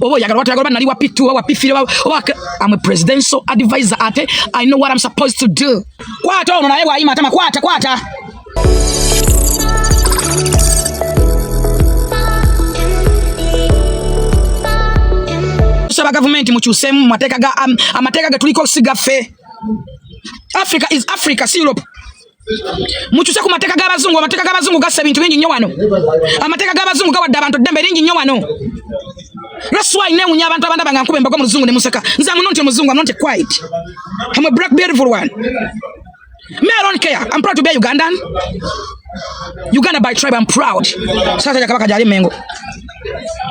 obo yagala watu yagala nali wapitu wapifire I'm a presidential advisor ate I know what I'm supposed to do. Kwata ono naye bwayima atama kwata saba government muchusemu mateka ga amateka ga tuliko sigafe. Africa is Africa, si Europe. Muchuse ku mateka ga bazungu gase bintu bingi nnyo wano. Amateka ga bazungu gawadde abantu dembe lingi nnyo wano. That's why ne munya abantu abanda banga nkube mbago muzungu ne museka. Nza munonte muzungu, I'm not quiet. I'm a black beautiful one. Me, I don't care. I'm proud to be a Ugandan. Uganda by tribe, I'm proud. Sasa jakabaka jali mengo.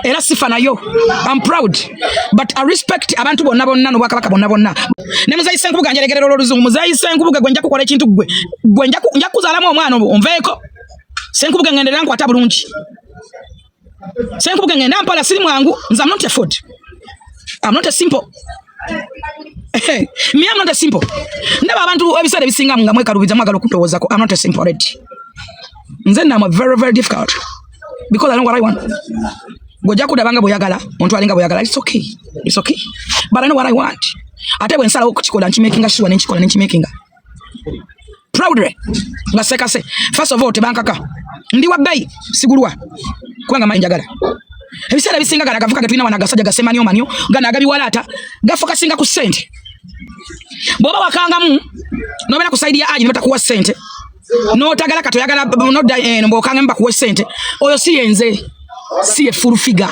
Era sifana yo. I'm proud. But I respect abantu bonna bonna no bakabaka bonna. Ne muzayi senkubuga njeregerero oluzungu. Muzayi senkubuga gwe nja kukola ekintu gwe. Gwe nja kuzalamu omwana onveeko. Senkubuga ngendera nkwata bulungi. Senkubuga ngenda mpala siri mwangu. Nza I'm not a food. I'm not a simple. Me, I'm not a simple. Ndaba abantu ebisale bisinga nga mwekalubiza mwagala okuntowozako. I'm not a simple already. Nze I'm very, very difficult. Because I know what I want. Goja kudabanga boyagala, omuntu alinga boyagala. It's okay. It's okay. But I know what I want. Ate bwe nsala okukikola nkimakinga sure n'ekikola n'kimakinga. Proudly. Ngaseka se. First of all tebankaka. Ndi wa bay sigulwa. Kubanga manyi njagala. Ebisala bisinga gala gavuka gatulina wana gasajja gasemanyo manyo gana agabiwalata gafoka singa ku sente. Boba wakangamu nobera kusaidia aji nota kuwa sente. No tagala katoyagala no mbokanga mba kuwa sente. Oyo si yenze. Si a full figure.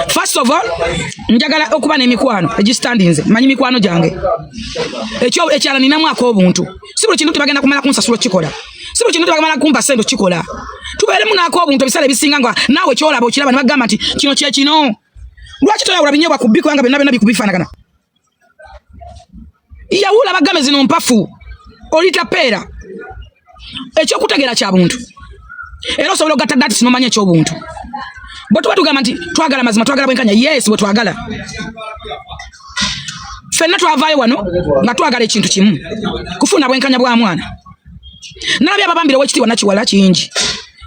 First of all, njagala okuba n'emikwano egistandinze manyi mikwano jange. Ekyo ekyala nina mwako obuntu. Si buli kintu tebagenda kumala kunsasula kikola. Si buli kintu tebagenda kumpa sente kikola. Tubeere munako obuntu ebisale bisinga nga naawe kyolaba okiraba ne bagamba nti kino kye kino. Lwaki toyawula binyobwa ku biko nga byonna bikubifaanagana. Yawula bagame zino mpafu. Olitapeera. Ekyokutegeera kya buntu. Era osobola okugatta dati sinomanya eky'obuntu. Bwe tuba tugamba nti twagala mazima twagala bwenkanya, yes bwe twagala. Ffenna twavaayo wano nga twagala ekintu kimu. Kufuna bwenkanya bwa mwana. Nalabye ababambire w'ekitiibwa Nakiwala kingi.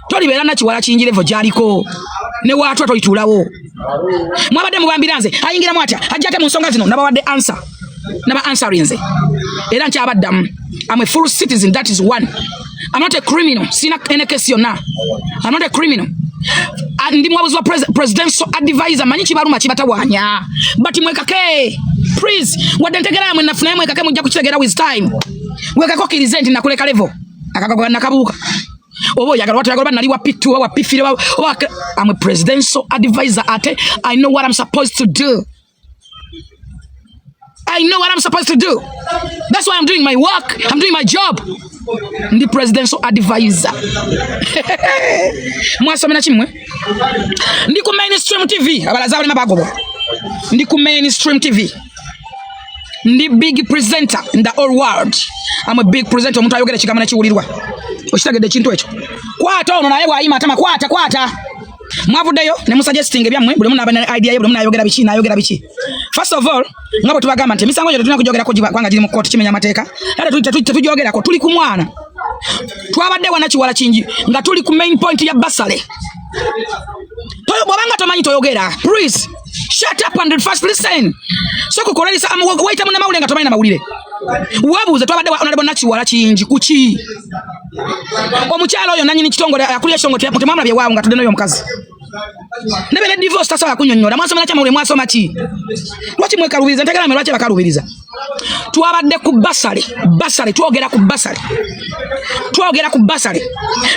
Tolibeera Nakiwala kingi levo gy'aliko. Ne waatwa tolituulawo. Mwabadde mubambira nze ayingiramu atya ajja ate mu nsonga zino nabawadde answer. Naba answering nze. Era nkyabaddamu. I'm a full citizen, that is one. I'm not a criminal. Sina any case yonna. I'm not a criminal. Ndi mwabuzi wa presidential advisor manyi kibaluma kibatawanya. But mwekake. Please, wadentegera mwe nafuna mwekake mujja kukitegera with time. Wekako kirizent na kuleka level. Nakabuka. Obo yagala watu yagala nali wapitu wapifire I'm a presidential advisor ate I know what I'm supposed to do. I know what I'm supposed to do. That's why I'm doing my work. I'm doing my job. Ndi presidential advisor. Mwasomera kimwe? Ndi ku mainstream TV. Abalaza bali mabagobo. Ndi ku mainstream TV. Ndi big presenter in the whole world. I'm a big presenter. Omuntu ayogera kigamana kiwulirwa. Okitegedde kintu ekyo. Kwata ono naye bwayima atama kwata. Mwavuddeyo ne musuggesting ebyammwe buli munaba na idea ye buli munayogera biki. First of all, ngabo tubagamba nti emisango gyo tulina kujogerako kwanga giri mu court kimenya amateeka. Era tujogerako tuli ku mwana. Twabadde wana Kiwala kingi nga tuli ku main point ya basale. Bwabanga tomanyi toyogera. Please shut up and first listen. So kukolelisa waita mu namawulire nga tomanyi na mawulire. Wabuuze twabadde onalebo Nakiwala kingi kuki. Omukyalo oyo nanyini kitongole akulya kitongole kya mutemamala bye waawo nga tudde n'oyo omukazi. Nebe ne divorce tasobola kunnyonnyola mwasomera kya mawulire mwasoma ki. Lwaki mwekalubiriza ntegera me lwaki bakalubiriza. Twabadde ku basale twogera ku basale.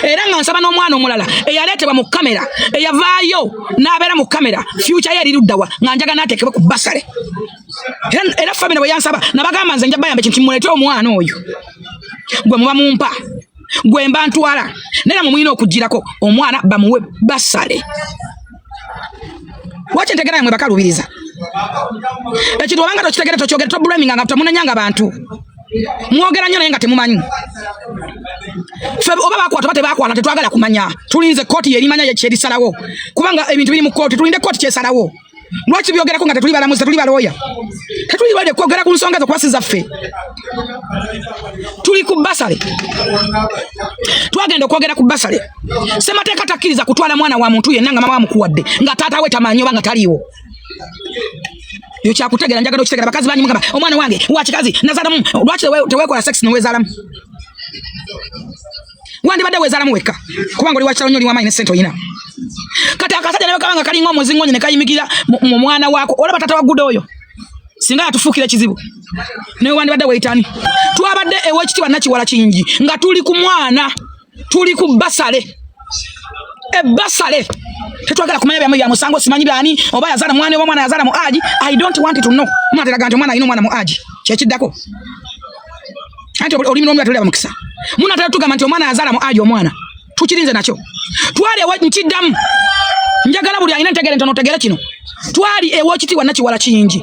Era nga nsaba n'omwana omulala eyaleetebwa mu kamera eyavaayo n'abeera mu kamera future ye eriruddawa nga njaga n'ateekebwe ku basale. Era family bwe yansaba nabagamba nze nja bayambe kintu kimuleete omwana oyo. Gwe muba mumpa. Gwe mba ntwala. Nera mumuyina okugirako omwana bamuwe basale. Wache ntegera mwe bakalubiriza. Ekintu obanga tokitegere tokyogere to blaming nga tamunanyanga abantu. Mwogera nnyo naye nga temumanyi. Fe oba bakwata bate bakwala tetwagala kumanya. Tulinze koti yerimanya yekyedisalawo. Kubanga ebintu biri mu koti tulinde koti kyesalawo. Lwaki byogerako nga tetuli balamuzi tetuli baloya. Tetuli bali kwogera ku nsonga zo kwasiza ffe. Tuli ku basale. Twagenda okwogera ku basale. Semateeka takkiriza kutwala mwana wa muntu yenna nga mama wamukuwadde nga taata we tamanyi oba nga taliiwo. Yo kyakutegera njagala okitegera bakazi banyu mugamba omwana wange wa kikazi nazalamu lwaki tewekola sex nowezalamu wandibadde wezalamu wekka kubanga oli wakitalo nnyo oli wamaanyi ne ssente oyina kati akasajja ne bakabanga kalinga omuzingonyi ne kayimikira mu mwana waako olaba tata waggude oyo singa yatufuukira ekizibu naye wandibadde weyitani twabadde ew'ekitiibwa Nakiwala Kingi nga tuli ku mwana tuli ku basale ebasale tetwagala kumanya byamu bya musango simanyi byani oba yazala mwana oba mwana yazala mu aji. I don't want to know mwana teraga nti omwana ayina omwana mu aji kyekiddako anti olimi n'omu yatuleba mukisa muna tera tugamba nti omwana yazala mu aji omwana tukirinze nakyo twali nkiddamu njagala buli ayina ntegere ntono otegere kino twali ew'ekitiibwa Nakiwala Kingi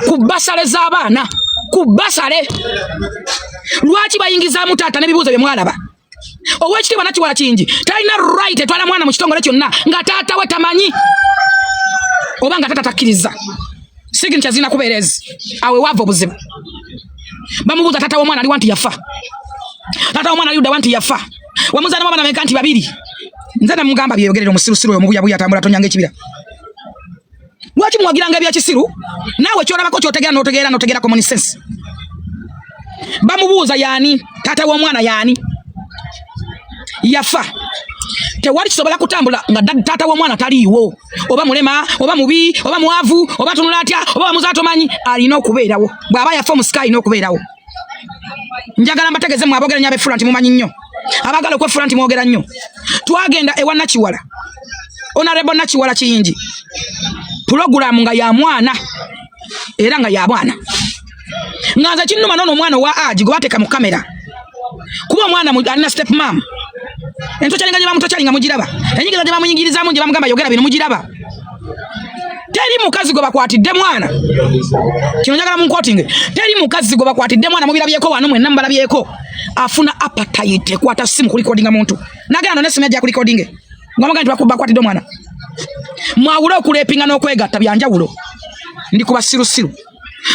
ku basale z'abaana ku basale lwaki bayingizaamu taata n'ebibuuzo bye mwalaba ow'ekitiibwa Nakiwala Kingi talina right etwala mwana mu kitongole kyonna nga taata we tamanyi oba nga taata takkiriza sigini kyazina kubeerezi awe waava obuzibu bamubuuza taata w'omwana aliwa nti yafa taata w'omwana aliuddawa nti yafa wamuzaana mu abaana bameka nti babiri nze namugamba byeyogerera omusirusiru oyo mubuyabuya atambula tonyanga ekibira lwaki muwagiranga ebyekisiru naawe kyolabako kyotegera n'otegeera common sense bamubuuza yaani taata w'omwana yaani yafa tewali kisobola kutambula nga taata w'omwana taliiwo oba mulema oba mubi oba mwavu oba tunula atya oba bamuza tomanyi alina okubeerawo bw'aba yafa omusika alina okubeerawo njagala mbategeze mwe aboogera nnyo ab'effula nti mumanyi nnyo abaagala okweffula nti mwogera nnyo twagenda ewa Nakiwala Honorable Nakiwala Kingi pulogulaamu nga ya mwana era nga ya bwana nga nze kinnuma noono omwana owa aji gwe bateeka mu kamera kuba omwana alina step mam entokyalinga gye bamutokyalinga mugiraba enyigiza gye bamunyigirizaamu gye bamugamba yogera bino mugiraba teri mukazi gwe bakwatidde mwana kino njagala munkotinge teri mukazi gwe bakwatidde mwana mubirabyeko wano mwenna mubalabyeko afuna appetite ekwata simu kulikodinga muntu nagenda nonesimu yajja kulikodinge ng'amugamba nti bakwatidde omwana mwawule okuleepinga n'okwegatta byanjawulo ndi ku basirusiru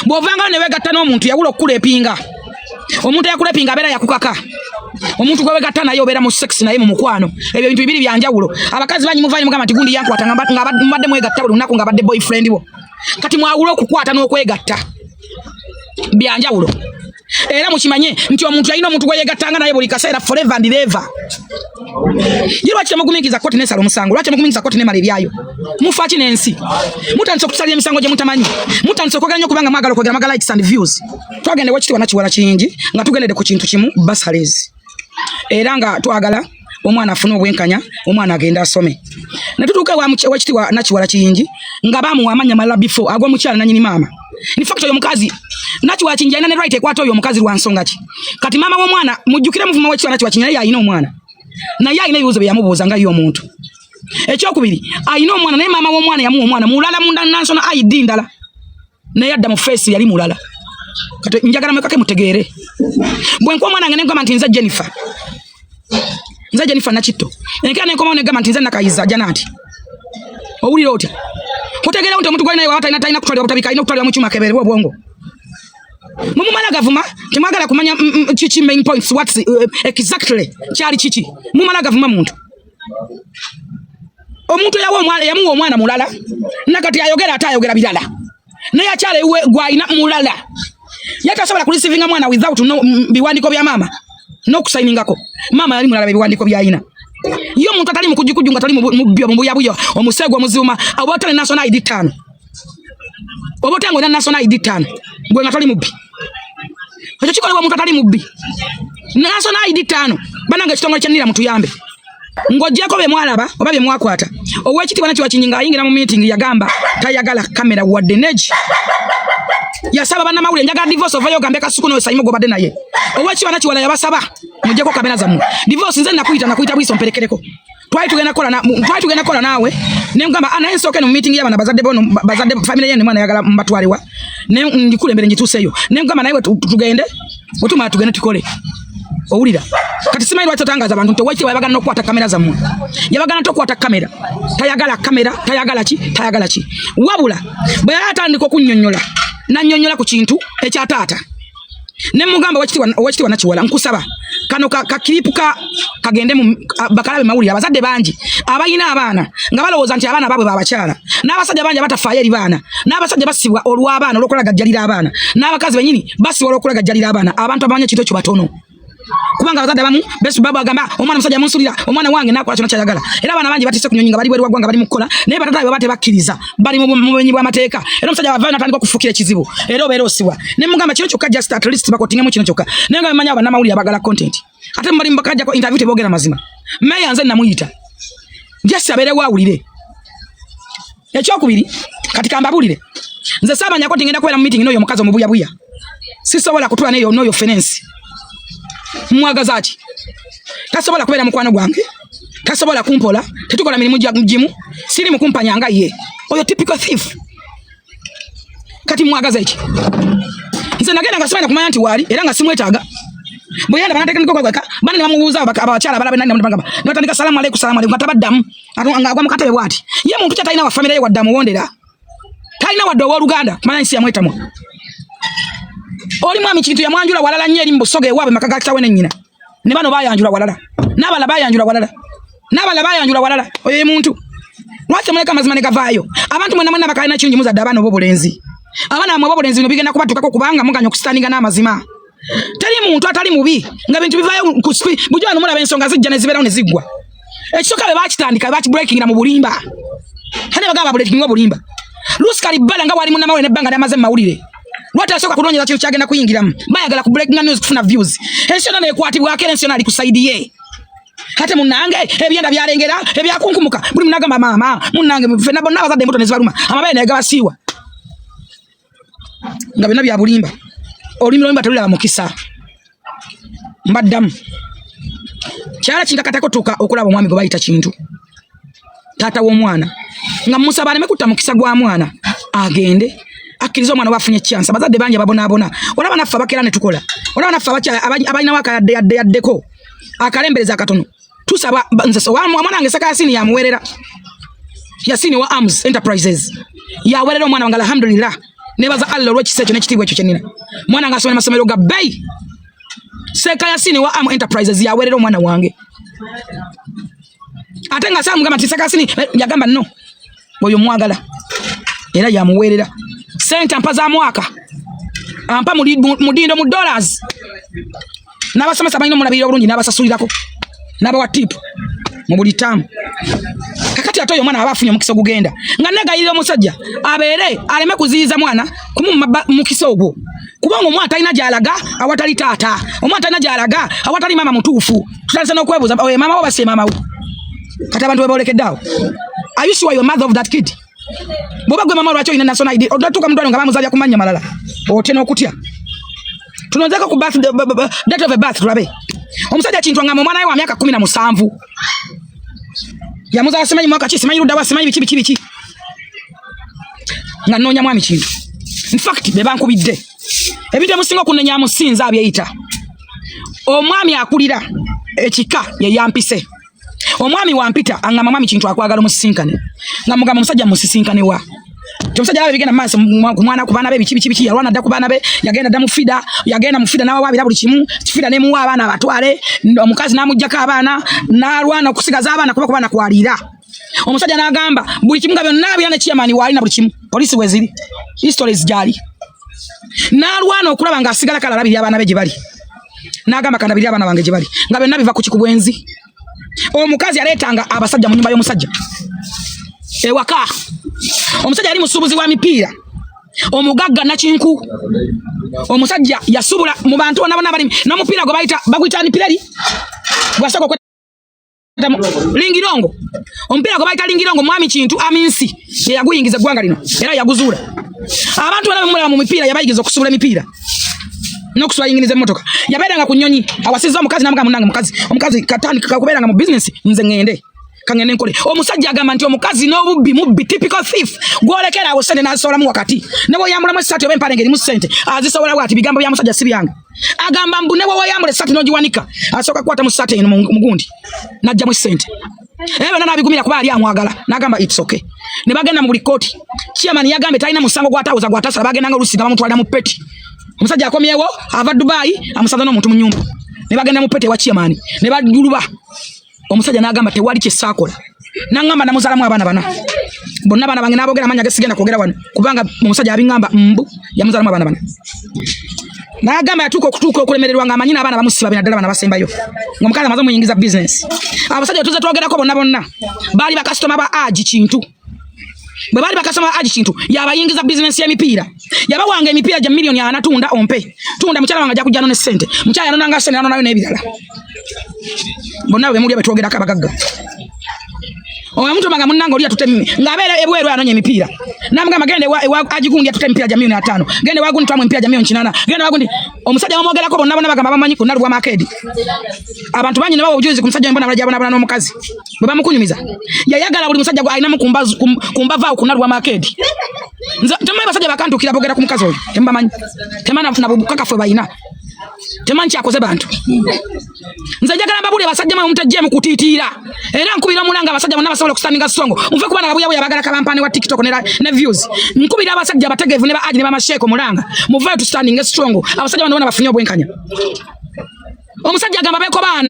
bw'ovanga ne weegatta n'omuntu yawula okuleepinga omuntu eyakuleepinga abeera yakukaka omuntu gwe weegatta naye obeera mu sex naye mu mukwano ebyo bintu bibiri byanjawulo abakazi banyi muvanyi mugamba nti gundi yankwata nga mbadde mwegatta buli lunaku nga badde boyfriend bo kati mwawule okukwata n'okwegatta byanjawulo era mukimanye nti omuntu yalina omuntu gwe yeegattanga naye buli kaseera forever and ever ye lwaki temugumiikiriza kkooti n'esala omusango lwaki temugumiikiriza kkooti n'emala ebyayo mufa ki n'ensi mutandise okutusalira emisango gye mutamanyi mutandise okwogera nnyo kubanga mwagala okwogera magala likes and views twagenda ew'ekitiibwa Nakiwala Kingi nga tugendedde ku kintu kimu basales era nga twagala omwana afune obwenkanya omwana agenda asome ne tutuuka ew'ekitiibwa Nakiwala Kingi nga bamuwa amannya malala before ag'omukyala nannyini maama in fact oyo mukazi Nakiwala Kingi alina ne right ekwata oyo omukazi lwa nsonga ki kati maama w'omwana mujjukire muvuma w'ekitiibwa Nakiwala Kingi naye alina omwana naye alina ebibuuzo bye yamubuuza nga ye omuntu ekyokubiri alina omwana naye maama w'omwana yamuwa omwana mulala munda nansona ID ndala naye adda mu face yali mulala kati njagala mwekake mutegeere bwe nkuwa omwana ngene ngamba nti nze Jennifer Nakitto enkera nenkoma negamba nti nze Nakayiza Janati owulira otya kutegeera nti omuntu gwalina iwawa talina kutwalibwa butabika alina okutwalibwa mu kyuma kebererwa obwongo mumumala gavuma temwagala kumanya kiki main points what's exactly kyali kiki mumala gavuma muntu omuntu yamuwa omwana mulala nakati ayogera ate ayogera birala naye akyala ewe gwalina mulala yatasobola kulisivinga mwana without biwandiko bya mama n'okusayiningako mama yali mulala biwandiko byayina yo omuntu atali mukujjukujju nga tali mubuyabuya omusego omuzuma oba otali national ID 5 oba otango na national ID 5 gwe nga tali mubbi ekyo kikolebwa omuntu atali mubbi national ID 5 bananga ekitongole kyanira mutuyambe ng'oggyako bye mwalaba oba bye mwakwata ow'ekitiibwa Nakiwala Kingi ng'ayingira mu meeting yagamba tayagala kamera wadde neji yasaba bannamawulire njagala divorce ovayo ogambe Kasuku n'oyo Symore gobadde naye ow'ekitiibwa Nakiwala yabasaba muggyeko kamera zammwe divorce nze nakuyita bwiso mperekereko twali tugenda kola naawe ne ngamba naye nsooke no mu meeting y'abaana bazadde family ye ne mwana yagala mbatwalewa ne ndikulembere njituuseeyo ne ngamba naye tugende otumala tugende tukole owulira kati simanyi lwaki otangaza abantu nti ow'ekitiibwa yabagala n'okukwata kamera zammwe yabagala n'okukwata kamera tayagala ki wabula bwe yali atandika okunnyonnyola nannyonnyola ku kintu ekya taata ne mugamba wachiti wanachiwala nkusaba kano kakilipuka kagende mu bakalabe mawuli abazadde bangi abayina abaana nga balowooza nti abaana babwe babakyala n'abasajja bangi abatafaayo eri baana n'abasajja basibwa olw'abaana olw'okulagajjalira abaana n'abakazi benyini basibwa olw'okulagajjalira abaana abantu abamanyi ekintu ekyo batono kubanga abazadde abamu besu baba agamba omwana musajja munsulira omwana wange nakola kyonna kyayagala era abaana bangi batise kunyonyi nga bali bweru waggwanga bali mu kukola naye batata bwe batebakkiriza bali mu bumenyi bw'amateeka era omusajja bavaayo natandika okufukira ekizibu era obeera osibwa ne mugamba kino kyokka just at least bakotingemu kino kyokka naye nga bamanya bannamawulire abagala content ate mbali mbakajjako interview teboogera mazima meya nze namuyita jesi abeerewo awulire ekyokubiri kati kambabulire nze saamanyako nti ngenda kubeera mu meeting n'oyo omukazi omubuyabuya sisobola kutula n'oyo fenensi mwagaza ki tasobola kubeera mukwano gwange tasobola kumpola tetukola mirimu gimu siri mukumpanyanga ye oyo typical thief kati mwagaza ki nze nagenda nga simanyi kumanya nti waali era nga simwetaaga bwe yanda banateeka nikogweka bana ne bamubuuza abakyala abalabe nani namugamba n'atandika salamu aleikum atabaddamu ng'agwa mu katebe bw'ati ye muntu ki atalina wa famire ye wadde amuwondera talina wadde ow'oluganda kumanya nsi yamwetamwa oli mwami kintu yamwanjula walala nnyo eri mu busoga ewaabwe maka ga kitawe ne nnyina ne bano baayanjula walala n'abalala baayanjula walala oyo ye muntu lwaki muleka amazima ne gavaayo abantu mwena bakalina kirungi muzadde abaana ob'obulenzi abaana bamwe ob'obulenzi bino bigenda kubatukako kubanga muganya okusitandinga n'amazima teri muntu atali mubi nga bintu bivaayo bujja wano mulaba ensonga zijja ne zibeerawo ne ziggwa ekisooka bwe baakitandika bakibreakingira mu bulimba ate bagamba babulekinga obulimba lusikali bbala nga wali munnamawulire n'ebbanga lyamaze mu mawulire lwati asooka kunoonyeza kintu kyagenda kuyingiramu bayagala ku breaking news kufuna views ensi yonna neekwatibwako era ensi yonna ali ku sayidi ye ate munnange ebyenda byalengera ebyakunkumuka buli munagamba maama munnange ffenna bonna abazadde embuto ne zibaluma amabeere naye gabasiiwa nga byonna bya bulimba olulimi lwemba telulaba mukisa mbaddamu kyala kinkakatako tuuka okulaba omwami gwe bayita kintu taata w'omwana nga musaba aleme kutta mukisa gwa mwana agende akkiriza omwana wafunye chance abazadde bangi babonaabona olaba naffe abakeera ne tukola olaba naffe abalinawo akayaddeyaddeko akalembereza akatono tusaba nze omwana wange saka yasini yamuweerera yasini wa arms enterprises yaweerera omwana wange alhamdulillah nebaza Allah olw'ekisa ekyo n'ekitiibwa ekyo kyenina mwana nga asoma amasomero ga bbeeyi seka yasini wa arms enterprises yaweerera omwana wange ate nga saamugamba nti seka yasini yagamba no oyo mwagala era yamuweerera sente ampa za mwaka ampa mudindo mu dollars n'abasomesa balina omulabirira obulungi n'abasasulirako n'abawa tipu mu buli taamu kakati ate oyo omwana aba afunye omukisa ogugenda nga negayirira omusajja abeere aleme kuziyiza mwana kumumma mukisa ogwo kubanga omwana talina gy'alaga awatali taata omwana talina gy'alaga awatali maama mutuufu tutandise n'okwebuuza oyo maama wo base maama wo kati abantu bebolekedde awo are you sure you're mother of that kid bwoba gwe mama lwaki olina national ID odatuuka mu ddwaliro nga bamuzaalya ku mannya malala otya n'okutya tunonzeko ku date of a birth tulabe omusajja kintu ngamba omwana we wa myaka 17 yamuzaala simanyi mwaka ki simanyi ludda wa simanyi biki nga nnoonya mwami kintu in fact be bankubidde ebintu emusinga okunenya musinza abyeyita omwami akulira ekika ye yampise omwami wampita angamba mwami kintu akwagala omusisinkane nga mugamba omusajja musisinkane wa omusajja alabe bigenda maaso ku mwana ku baana be biki yalwana dda ku baana be yagenda dda yagenda mu fida n'awawaabira buli kimu fida nemuwa abaana abatwale omukazi n'amuggyako abaana n'alwana okusigaza abaana kuba ku baana kwaliira omusajja n'agamba buli kimu nga byonna byonna nekiyamaani waali na buli kimu poliisi weziri histories gyali n'alwana okulaba ng'asigala kale alabirira abaana be gye bali n'agamba kanabirira abaana bange gye bali nga byonna biva ku kikubwenzi omukazi aleetanga abasajja mu nyumba y'omusajja ewaka omusajja yali musuubuzi wa mipiira omugagga nakinku omusajja yasubula mu bantu bonna bonna balimi n'omupiira gwe baguyita nipireri gwasooka lingirongo omupiira gwe bayita lingirongo mwami kintu aminsi ye yaguyingiza eggwanga lino era yaguzuula abantu bonna bemulaba mu mipiira yabayigiza okusubula emipiira n'okusula yinginiza emmotoka yabeeranga ku nnyonyi awasizza omukazi n'amugamba munange omukazi katandika kakubeeranga mu bizinesi nze ngende kangende nkole omusajja agamba nti omukazi n'obubbi mubbi typical thief gwolekera awo sente n'azisowolamu wakati ne bw'oyambulamu essati oba empale ng'erimu ssente azisowola bw'ati bigambo bya musajja si byange agamba mbu ne bw'oyambula essati n'ogiwanika asooka kukwata mu ssati eno mu gundi n'aggyamu essente era byonna n'abigumira kuba ali amwagala n'agamba it's okay ne bagenda mu buli kooti chairman yagambye talina musango gw'atawuza gw'atasala bagendanga oluusi nga bamutwalira mu peti Omusajja akomyewo ava Dubai amusaza n'omuntu mu nyumba. Ne bagenda mu pete wa chairman. Ne baduluba. Omusajja n'agamba tewali kye saakola. N'angamba namuzalamu abaana bana. Bonna bana bange n'abogera amanya gesigenda kwogera wano. Kubanga omusajja abingamba mbu yamuzalamu abaana bana. N'agamba yatuuka okulemererwa ng'amanyi n'abaana bamusiba bina ddala bana basembayo. Ng'omukazi amaze omuyingiza business. Abasajja tuze twogerako bonna baali bakasitoma ba Aji Kintu. Bwe baali bakasitoma ba Aji Kintu yabayingiza business y'emipiira. Yabawanga emipiira gya milioni anatunda ompe. Tunda mukyala wange ajja kujja ne ssente. Mukyala yanonanga ssente yanonayo n'ebirala. Bonna bwe muli betwogerako abagagga. Oyo muntu manga munanga oli atutemme ngabere ebweru anonye emipiira. Namugamba gende wa Ajigundi atute emipiira gya milioni 5. Gende wagundi twamu emipiira gya milioni 8. Gende wagundi omusajja wamwogerako bonna bagamba bamanyi ku nalwa makedi. Abantu banyi ne bawo obujuzi ku musajja mbona balajabana n'omukazi. Bwe bamukunyumiza. Yayagala buli musajja alina mu kumbava ku nalwa makedi. Nze temme basajja bakantukira bogera ku mukazi oyo. Tembamanyi. Temana funa bukakafu bayina. Temanchi akoze bantu. Nze njagala mbabuli abasajja mwe mutajje mu kutiitira. Era nkubira mulanga abasajja bonna basobola okusaninga songo. Muve kuba na buya bagala kabampane wa TikTok ne views. Nkubira abasajja abategevu ne ba Aji ne ba Masheko mulanga. Muve tu standing strong. Abasajja bonna bafunye obwenkanya. Omusajja agamba beko baana.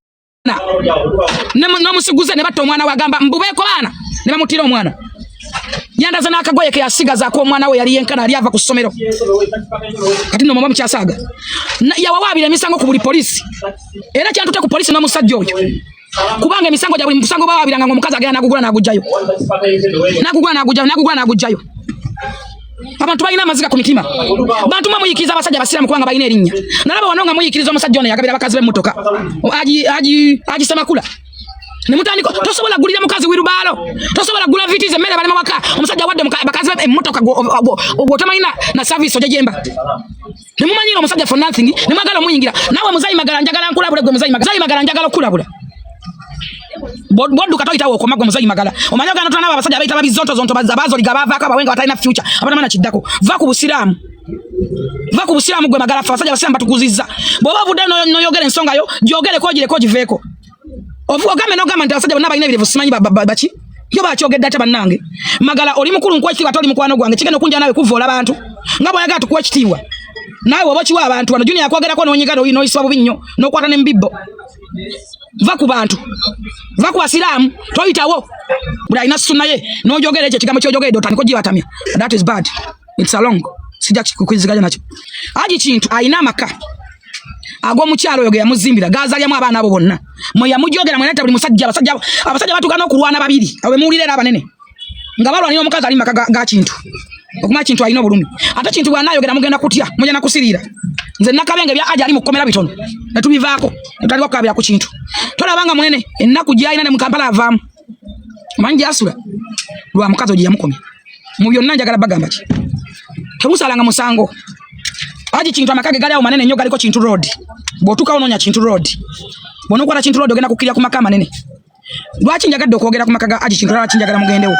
Ne musiguze ne batta omwana wagamba mbubeko baana. Ne bamutira omwana. Yandaza n'akagoye ke yasigaza ko omwana we yali yenkana ali ava ku ssomero. Kati no mama mukyasaga. Yawawabira emisango ku buli polisi. Era kyantute ku polisi n'omusajja oyo. Kubanga emisango gya buli musango bawabiranga ng'omukazi agenda n'agugula n'agujjayo. N'agugula n'agujjayo. Abantu balina amaziga ku mitima. Bantu muyikiriza abasajja basiramu kubanga balina erinnya. Nalaba wano nga muyikiriza omusajja ono yagabira abakazi b'emmotoka. Aji Semakula. Ne mutandiko tosobola gulira mukazi wirubalo. Tosobola gula vitize mmere balema waka. Omusajja wadde bakazi b'emmotoka gwotamalina na service ojejemba. Ne mumanyira omusajja for nothing. Ne mwagala muyingira. Nawe Mzee Magala njagala nkulabule gwe Mzee Magala njagala okulabula. Bodu katoyitawo okomago Mzee Magala. Omanya gano twana abasajja abayita babizonto zonto bazabazo ligabavaako abawenga batalina future. Abatamana kiddako. Va ku busiramu. Va ku busiramu gwe Magala abasajja basiramu batukuzizza. Bw'oba budde noyogera ensonga yo gyogere ko giveeko. Ovuga no gama ndasajja bonna balina ebirevu simanyi baki. Yo bakyogedde ate bannange. Magala oli mukulu nkwekitiibwa toli mukwano gwange kigenda okunja nawe kuvoola abantu. Nga bw'oyagala tukwekitiibwa. Nawe woba kiwa abantu wano Junior yakwogerako n'onyigala n'oyisibwa bubi nnyo n'okwata n'embibbo. Va ku bantu. Va ku basiraamu toyitawo. Buli alina sunna ye n'ojogera ekyo ekigambo ky'ojogeredde otandika ogibatamya. That is bad. It's a long. Sijja kukiziganya nakyo. Aji Kintu alina amaka. Agwa mukyalo oyo ge yamuzimbira gazalyamu abaana abo bonna. Mwe yamujogera mwe nata buli musajja abasajja batukana okulwana babiri. Awe muwulire era abanene. Nga balwanira omukazi ali maka ga Kintu. Okuma Kintu alina obulumi. Ate Kintu bw'anayogera mugenda kutya, mugenda kusirira. Nze nakabenge bya Aji ali mu kkomera bitono. Ne tubivaako. Tutali wakabya ku Kintu. Tolabanga mwene ennaku gy'alina ne mu Kampala avaamu. Manji asula. Lwa mukazi ogi yamukomya. Mu byonna njagala bagamba ki. Temusalanga musango. Aji Kintu amakage gali awo manene nnyo galiko Kintu Road. Bw'otuuka ononya Kintu Road. Bw'onokwata Kintu Road ogenda kukkirira ku maka manene. Lwaki njagadde okwogera ku maka ga Aji Kintu lwaki njagala mugendewo.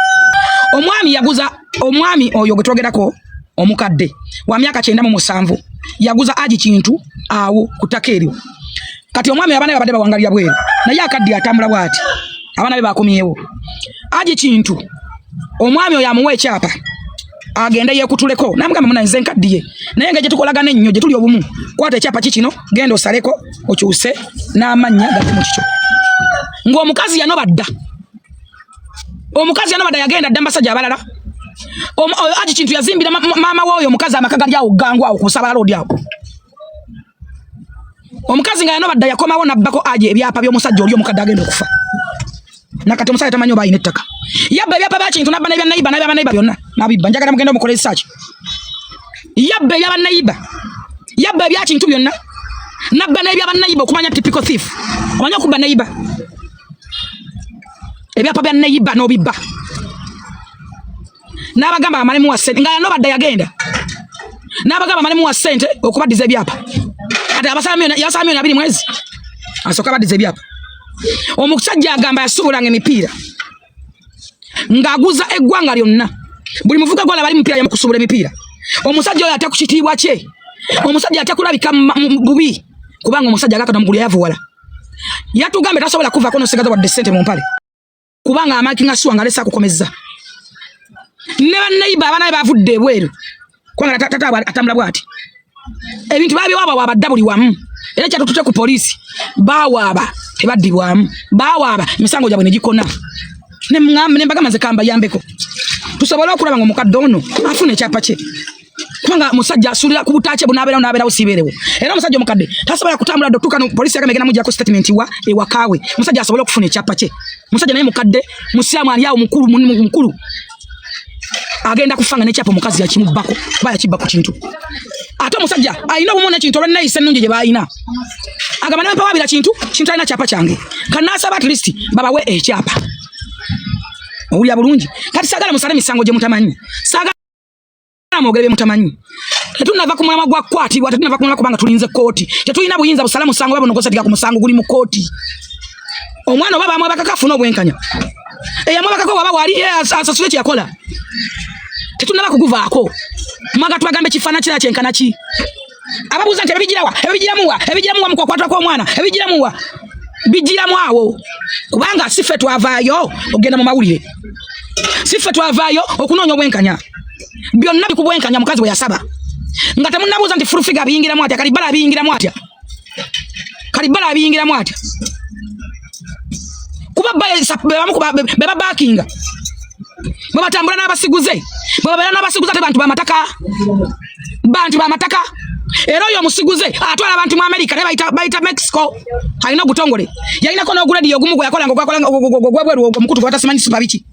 Omwami oyo gwe twogerako omukadde wa myaka 97 yaguza Aji Kintu awo ku ttaka eryo. Kati omwami abaana babadde bawangalira bweru. Naye akadde atambula bw'ati. Abaana be bakomyewo. Aji Kintu omwami oyo amuwa ekyapa. Agenda yekutuleko namugamba muna nze nkaddiye naye nga gye tukolagana ennyo gye tuli obumu kwata ekyapa kikino genda osaleko okyuse n'amannya gati mu kikyo ng'omukazi yanobadda yagenda dda mbasajja abalala Aji Kintu yazimbira maama w'oyo omukazi amaka gali awo gangu awo ku Lusabala Road awo omukazi nga yanobadda yakomawo nabbako Aji ebyapa by'omusajja oli omukadde agenda okufa nakati omusajja tamanyi oba ayina ettaka yabba ebyapa bya Kintu nabba n'ebya nayiba byonna nabibba njagala mugenda omukole research yabba ebyaba nayiba yabba ebya Kintu byonna nabba n'ebyaba nayiba okumanya typical thief omanya okubba nayiba ebyapa bya nayiba n'obibba n'abagamba amalemu wa ssente nga yanobadda yagenda n'abagamba amalemu wa ssente okubaddiza ebyapa ate yabasala milioni 2 mwezi asooka baddiza ebyapa omusajja agamba yasubulanga emipiira ng'aguza eggwanga lyonna buli muvuga gwala bali mupiira yamukusubula emipiira omusajja oyo atakukitiibwa kye omusajja atakulabika bubi kubanga omusajja agakana mugulu yavuwala yatugambe tasobola kuvaako n'osigaza wadde ssente mu mpale kubanga amakinga suwa nga alesa akukomezza ne bannayiba abaana be bavudde ebweru kubanga tata atambula bw'ati ebintu babi waba double wamu era kyatu tute ku police bawaba tebadibwamu bawaba misango jabwe ne gikona ne mngambe ne mbaga manze kamba yambeko tusobola okulaba ngo mukadde ono afune kyapa kye kubanga musajja asulira ku butache bunabera usiberewo era musajja omukadde tasobola kutambula dotuka no police yakamegena mujja ko statement wa kawe musajja asobola okufuna kyapa kye musajja naye mukadde musiamu ali awo mukulu agenda kufanga ne kyapa mukazi yakimubako baya kibako kintu ate musajja ayina omumona kintu olwa nayise nunje je bayina agamana mpa wabira kintu alina kyapa kyange kanasa at least baba we ekyapa uli abulungi kati sagala musale misango je mutamanyi sagala amogere mutamanyi tetunava ku mwama gwa kwati watu tunava kumala kubanga tulinze koti tetulina buyinza busalamu sango babo nokosatika ku musango guli mu koti omwana baba amwe bakakafuna obwenkanya eyamwe bakako baba wali asasule kyakola tetunava kuguvaako maga twagambe kifana kira kyenkana ki ababuza nti ebijiramuwa mukwatwa kwa mwana ebijiramuwa bijiramu awo kubanga sife twavaayo ogenda mu mawulire sife twavaayo okunoonya obwenkanya byonna bikubwenkanya mukazi we yasaba nga temunabuuza nti furufiga abiyingiramu atya kalibala abiyingiramu atya kuba beba bakinga babatambula n'abasiguze bababeera n'abasiguze ate bantu bamataka era oyo omusiguze atwala abantu mu America ne bayita Mexico alina ogutongole yalinako n'ogulediyo ogumu gwe yakola gwebweru omukutu gwatasimanyisi babiki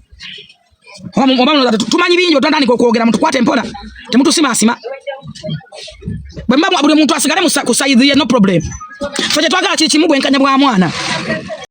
tumanyi bingi otandika okwogera mutukwate mpola temutusimasima bwe buli muntu asigale ku side ye no problem fe twagala kiri kimu bwenkanya bwa mwana